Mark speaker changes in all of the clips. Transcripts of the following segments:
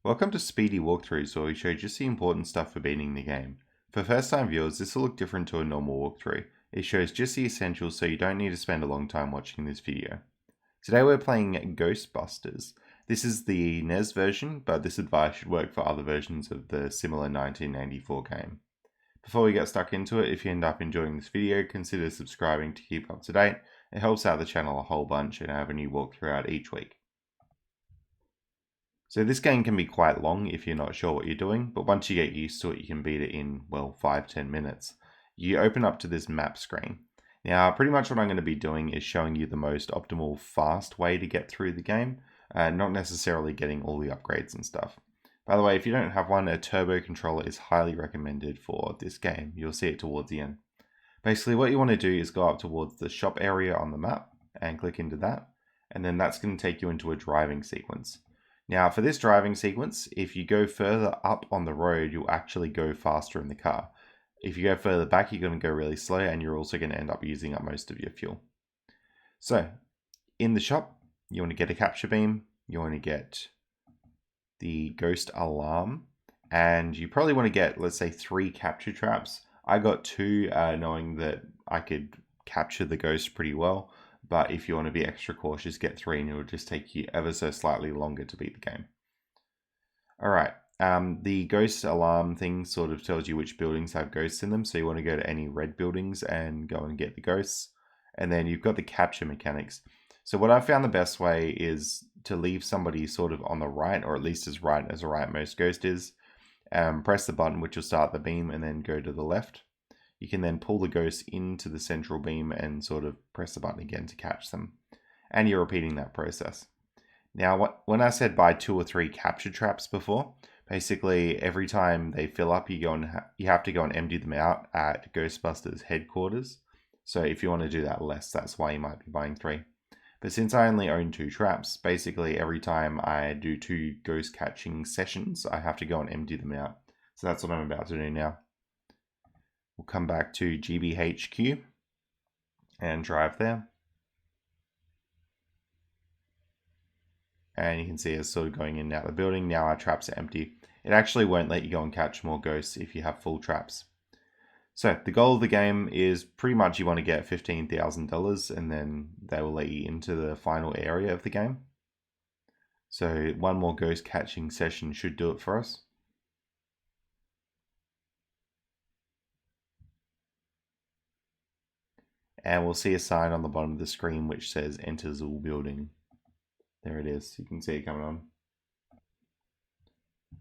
Speaker 1: Welcome to Speedy Walkthroughs, where we show just the important stuff for beating the game. For first time viewers, this will look different to a normal walkthrough. It shows just the essentials, so you don't need to spend a long time watching this video. Today we're playing Ghostbusters. This is the NES version, but this advice should work for other versions of the similar 1984 game. Before we get stuck into it, if you end up enjoying this video, consider subscribing to keep up to date. It helps out the channel a whole bunch, and I have a new walkthrough out each week. So this game can be quite long if you're not sure what you're doing, but once you get used to it, you can beat it in, well, 5-10 minutes. You open up to this map screen. Now, pretty much what I'm going to be doing is showing you the most optimal fast way to get through the game, not necessarily getting all the upgrades and stuff. By the way, if you don't have one, a turbo controller is highly recommended for this game. You'll see it towards the end. Basically, what you want to do is go up towards the shop area on the map and click into that, and then that's going to take you into a driving sequence. Now, for this driving sequence, if you go further up on the road, you'll actually go faster in the car. If you go further back, you're going to go really slow, and you're also going to end up using up most of your fuel. So, in the shop, you want to get a capture beam, you want to get the ghost alarm, and you probably want to get, let's say, 3 capture traps. I got 2, knowing that I could capture the ghost pretty well. But if you want to be extra cautious, get 3 and it will just take you ever so slightly longer to beat the game. Alright, the ghost alarm thing sort of tells you which buildings have ghosts in them. So you want to go to any red buildings and go and get the ghosts. And then you've got the capture mechanics. So what I've found the best way is to leave somebody sort of on the right, or at least as right as a rightmost ghost is. Press the button which will start the beam and then go to the left. You can then pull the ghosts into the central beam and sort of press the button again to catch them. And you're repeating that process. Now, when I said buy 2 or 3 capture traps before, basically every time they fill up, you have to go and empty them out at Ghostbusters headquarters. So if you want to do that less, that's why you might be buying 3. But since I only own 2 traps, basically every time I do 2 ghost catching sessions, I have to go and empty them out. So that's what I'm about to do now. We'll come back to GBHQ and drive there. And you can see it's sort of going in and out of the building. Now our traps are empty. It actually won't let you go and catch more ghosts if you have full traps. So the goal of the game is pretty much you want to get $15,000 and then they will let you into the final area of the game. So 1 more ghost catching session should do it for us. And we'll see a sign on the bottom of the screen which says Enter Zool Building. There it is. You can see it coming on.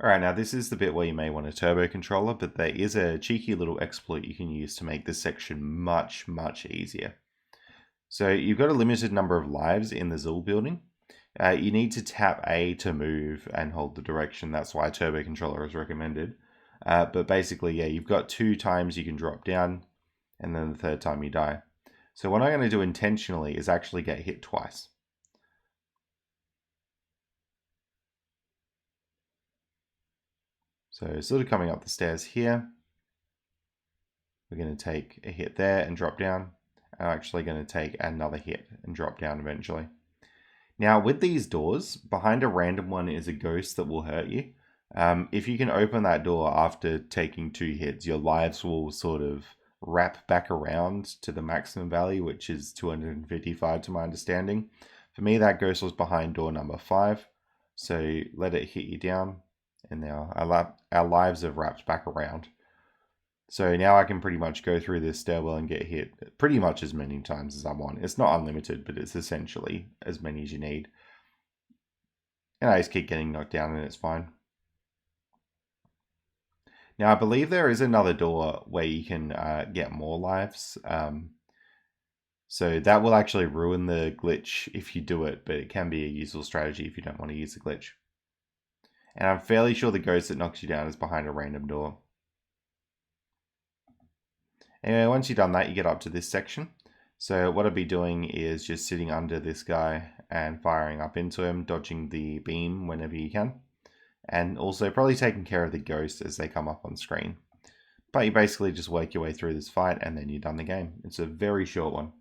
Speaker 1: Alright, now this is the bit where you may want a turbo controller, but there is a cheeky little exploit you can use to make this section much, much easier. So you've got a limited number of lives in the Zool Building. You need to tap A to move and hold the direction. That's why a turbo controller is recommended. But basically, yeah, you've got 2 times you can drop down, and then the 3rd time you die. So what I'm going to do intentionally is actually get hit twice. So sort of coming up the stairs here, we're going to take a hit there and drop down. I'm actually going to take another hit and drop down eventually. Now with these doors, behind a random one is a ghost that will hurt you. If you can open that door after taking 2 hits, your lives will sort of wrap back around to the maximum value, which is 255 to my understanding. For me, that ghost was behind door number 5. So let it hit you down, and now our lives have wrapped back around. So now I can pretty much go through this stairwell and get hit pretty much as many times as I want. It's not unlimited, but it's essentially as many as you need. And I just keep getting knocked down and it's fine. Now, I believe there is another door where you can get more lives. So that will actually ruin the glitch if you do it, but it can be a useful strategy if you don't want to use the glitch. And I'm fairly sure the ghost that knocks you down is behind a random door. Anyway, once you've done that, you get up to this section. So what I'll be doing is just sitting under this guy and firing up into him, dodging the beam whenever you can. And also probably taking care of the ghosts as they come up on screen. But you basically just work your way through this fight and then you're done the game. It's a very short one.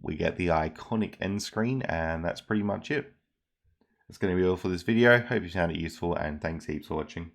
Speaker 1: We get the iconic end screen and that's pretty much it. That's going to be all for this video. Hope you found it useful, and thanks heaps for watching.